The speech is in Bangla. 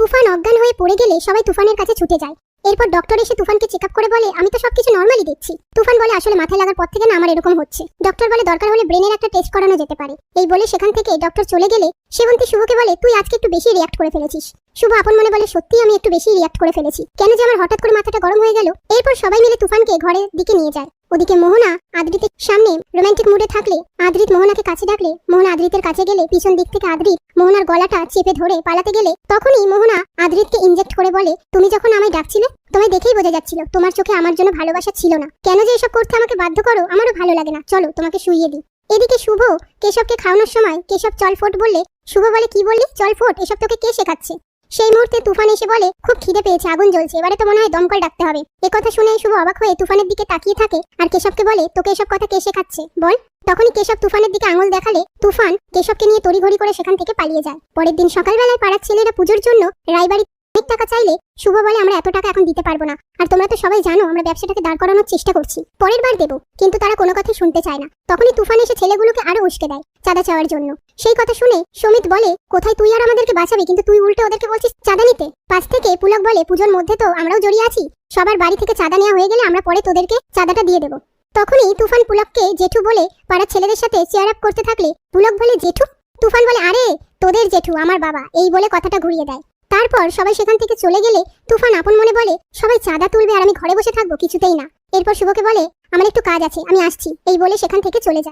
তুফান অজ্ঞান হয়ে পড়ে গেলে সবাই তুফানের কাছে ছুটে যায়। এরপর ডক্টর এসে তুফানকে চেক আপ করে বলে, আমি তো সবকিছু নর্মালি দেখছি। তুফান বলে, আসলে মাথায় লাগার পর থেকে না আমার এরকম হচ্ছে। ডক্টর বলে, দরকার হলে ব্রেনের একটা টেস্ট করানো যেতে পারে। এই বলে সেখান থেকে ডক্টর চলে গেলে সেবন্তী শুভকে বলে, তুই আজকে একটু বেশি রিয়াক্ট করে ফেলেছিস। শুভ আপন মনে বলে, সত্যি আমি একটু বেশি রিয়াক্ট করে ফেলেছি, কেন যে আমার হঠাৎ করে মাথাটা গরম হয়ে গেল। এরপর সবাই মিলে তুফানকে ঘরের দিকে নিয়ে যায়। ওদিকে মোহনা আদ্রিতের সামনে রোমান্টিক মুডে থাকলে আদ্রিত মোহনাকে কাছে ডাকলে মোহনা আদ্রিতের কাছে গেলে পিছন দিক থেকে আদ্রিত মোহনার গলাটা চেপে ধরে পালাতে গেলে তখনই মোহনা আদ্রিতকে ইনজেক্ট করে বলে, তুমি যখন আমায় ডাকছিলে তোমায় দেখেই বোঝা যাচ্ছিল তোমার চোখে আমার জন্য ভালোবাসা ছিল না। কেন যে এসব করতে আমাকে বাধ্য করো, আমারও ভালো লাগে না, চলো তোমাকে শুইয়ে দিই। এদিকে শুভ কেশবকে খাওয়ানোর সময় কেশব চল ফোট বললে শুভ বলে, কি বললি চল ফোট, এসব তোকে কে শেখাচ্ছে? সেই মুহূর্তে তুফান এসে বলে, খুব খিদে পেয়েছে, আগুন জ্বলছে, এবারে তো মনে হয় দমকল ডাকতে হবে। কথা শুনে শুভ অবাক হয়ে তুফানের দিকে তাকিয়ে থাকে আর কেশবকে বলে, তোকে এসব কথা কে শেখাচ্ছে বল? তখনই কেশব তুফানের দিকে আঙুল দেখালে তুফান কেশবকে নিয়ে তড়িঘড়ি করে সেখান থেকে পালিয়ে যায়। পরের দিন সকালবেলায় পাড়ার ছেলেরা পুজোর জন্য রায়বাড়ি অনেক টাকা চাইলে শুভ বলে, আমরা এত টাকা এখন দিতে পারবো না, আর তোমরা তো সবাই জানো আমরা ব্যবসাটাকে দাঁড় করানোর চেষ্টা করছি, পরের বার দেবো। কিন্তু তারা কোনো কথাই শুনতে চায় না। তখনই তুফান এসে ছেলেগুলোকে আরো উস্কে দেয় চাঁদা চাওয়ার জন্য। সেই কথা শুনে সমিত বলে, কোথায় তুই আর আমাদেরকে বাঁচাবি, কিন্তু তুই উল্টে ওদেরকে বলছিস চাঁদা নিতে। পাশ থেকে পুলক বলে, পুজোর মধ্যে তো আমরাও জড়িয়ে আছি, সবার বাড়ি থেকে চাঁদা নেওয়া হয়ে গেলে আমরা পরে তোদেরকে চাঁদাটা দিয়ে দেবো। তখনই তুফান পুলককে জেঠু বলে পাড়ার ছেলেদের সাথে চেয়ার আপ করতে থাকলে পুলক বলে, জেঠু? তুফান বলে, আরে তোদের জেঠু আমার বাবা, এই বলে কথাটা ঘুরিয়ে দেয়। তারপর সবাই সেখান থেকে চলে গেলে তুফান আপন মনে বলে, সবাই চাঁদা তুলবে আর আমি ঘরে বসে থাকবো, কিছুতেই না। এরপর শুভকে বলে, আমার একটু কাজ আছে, আমি আসছি, এই বলে সেখান থেকে চলে যায়।